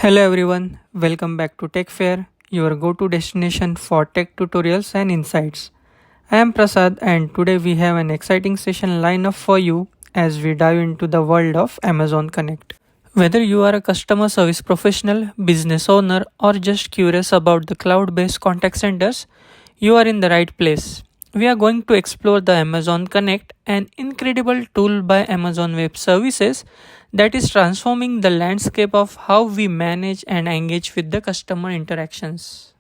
Hello everyone, welcome back to Tech Fair, your go-to destination for tech tutorials and insights. I am Prasad and today we have an exciting session lined up for you as we dive into the world of Amazon Connect. Whether you are a customer service professional, business owner, or just curious about the cloud-based contact centers, you are in the right place. We are going to explore the Amazon Connect, an incredible tool by Amazon Web Services that is transforming the landscape of how we manage and engage with the customer interactions.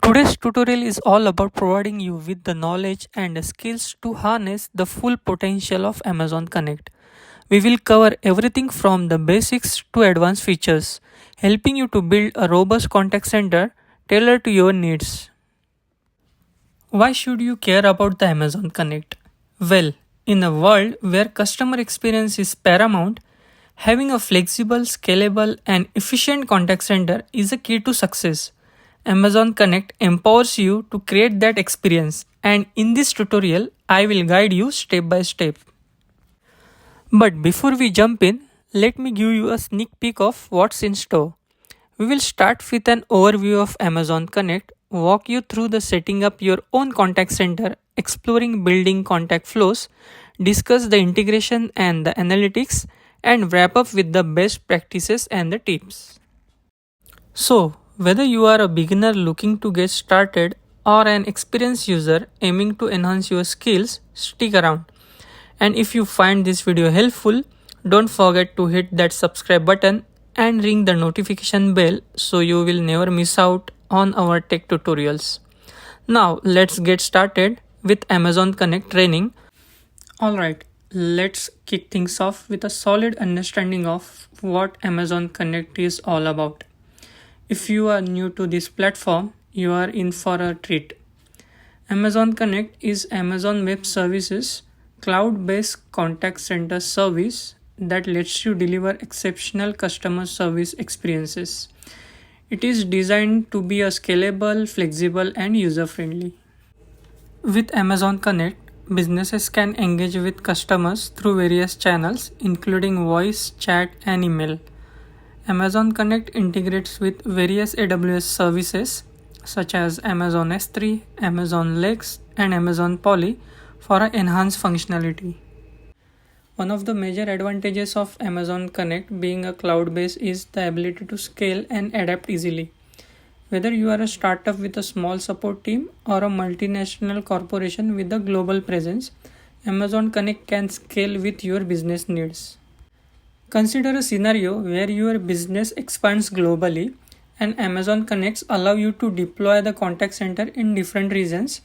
Today's tutorial is all about providing you with the knowledge and the skills to harness the full potential of Amazon Connect. We will cover everything from the basics to advanced features, helping you to build a robust contact center tailored to your needs. Why should you care about the Amazon Connect? Well, in a world where customer experience is paramount, having a flexible, scalable, and efficient contact center is a key to success. Amazon Connect empowers you to create that experience, and in this tutorial, I will guide you step by step. But before we jump in, let me give you a sneak peek of what's in store. We will start with an overview of Amazon Connect, walk you through the setting up your own contact center, exploring building contact flows, discuss the integration and the analytics, and wrap up with the best practices and the tips. So, whether you are a beginner looking to get started or an experienced user aiming to enhance your skills, stick around. And if you find this video helpful, don't forget to hit that subscribe button and ring the notification bell so you will never miss out on our tech tutorials. Now let's get started with Amazon Connect training. Alright, let's kick things off with a solid understanding of what Amazon Connect is all about. If you are new to this platform, you are in for a treat. Amazon Connect is Amazon Web Services cloud-based contact center service that lets you deliver exceptional customer service experiences. It is designed to be a scalable, flexible, and user-friendly. With Amazon Connect, businesses can engage with customers through various channels, including voice, chat, and email. Amazon Connect integrates with various AWS services such as Amazon S3, Amazon Lex, and Amazon Poly for enhanced functionality. One of the major advantages of Amazon Connect being a cloud-based is the ability to scale and adapt easily. Whether you are a startup with a small support team or a multinational corporation with a global presence, Amazon Connect can scale with your business needs. Consider a scenario where your business expands globally and Amazon Connects allow you to deploy the contact center in different regions,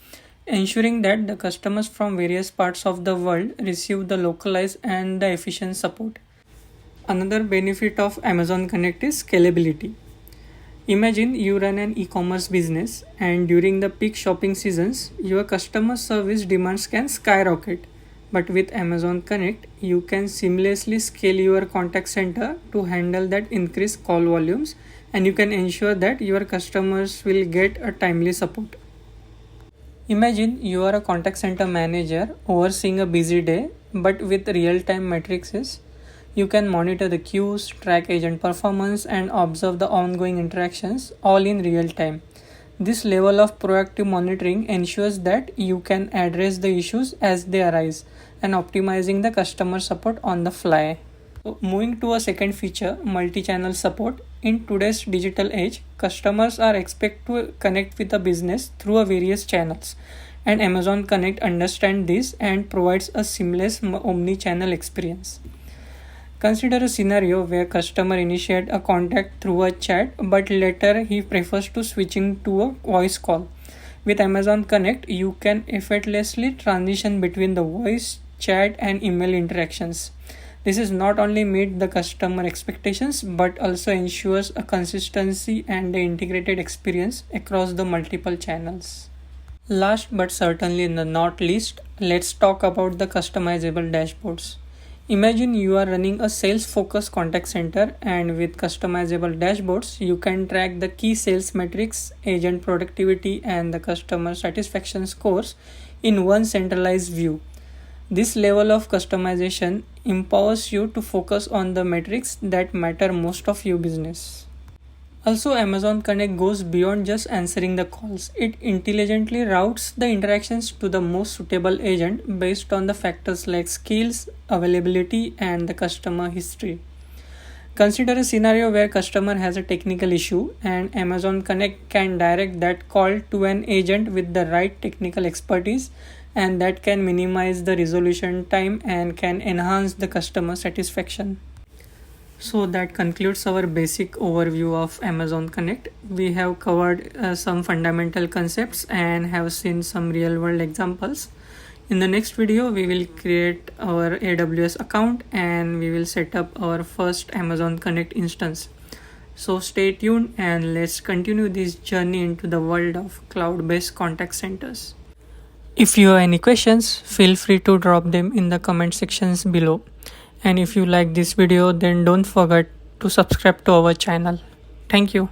ensuring that the customers from various parts of the world receive the localized and the efficient support. Another benefit of Amazon Connect is scalability. Imagine you run an e-commerce business and during the peak shopping seasons, your customer service demands can skyrocket. But with Amazon Connect, you can seamlessly scale your contact center to handle that increased call volumes, and you can ensure that your customers will get a timely support. Imagine you are a contact center manager overseeing a busy day, but with real-time matrices. You can monitor the queues, track agent performance, and observe the ongoing interactions all in real time. This level of proactive monitoring ensures that you can address the issues as they arise and optimizing the customer support on the fly. Moving to a second feature, multi-channel support. In today's digital age, customers are expected to connect with a business through various channels, and Amazon Connect understands this and provides a seamless omni-channel experience. Consider a scenario where customer initiates a contact through a chat but later he prefers to switching to a voice call. With Amazon Connect, you can effortlessly transition between the voice, chat, and email interactions. This is not only meet the customer expectations but also ensures a consistency and the integrated experience across the multiple channels. Last but certainly not least, let's talk about the customizable dashboards. Imagine you are running a sales-focused contact center and with customizable dashboards, you can track the key sales metrics, agent productivity, and the customer satisfaction scores in one centralized view. This level of customization empowers you to focus on the metrics that matter most of your business. Also, Amazon Connect goes beyond just answering the calls. It intelligently routes the interactions to the most suitable agent based on the factors like skills, availability, and the customer history. Consider a scenario where customer has a technical issue and Amazon Connect can direct that call to an agent with the right technical expertise, and that can minimize the resolution time and can enhance the customer satisfaction. So that concludes our basic overview of Amazon Connect. We have covered some fundamental concepts and have seen some real world examples. In the next video, we will create our AWS account and we will set up our first Amazon Connect instance. So stay tuned and let's continue this journey into the world of cloud-based contact centers. If you have any questions, feel free to drop them in the comment sections below. And if you like this video, then don't forget to subscribe to our channel. Thank you.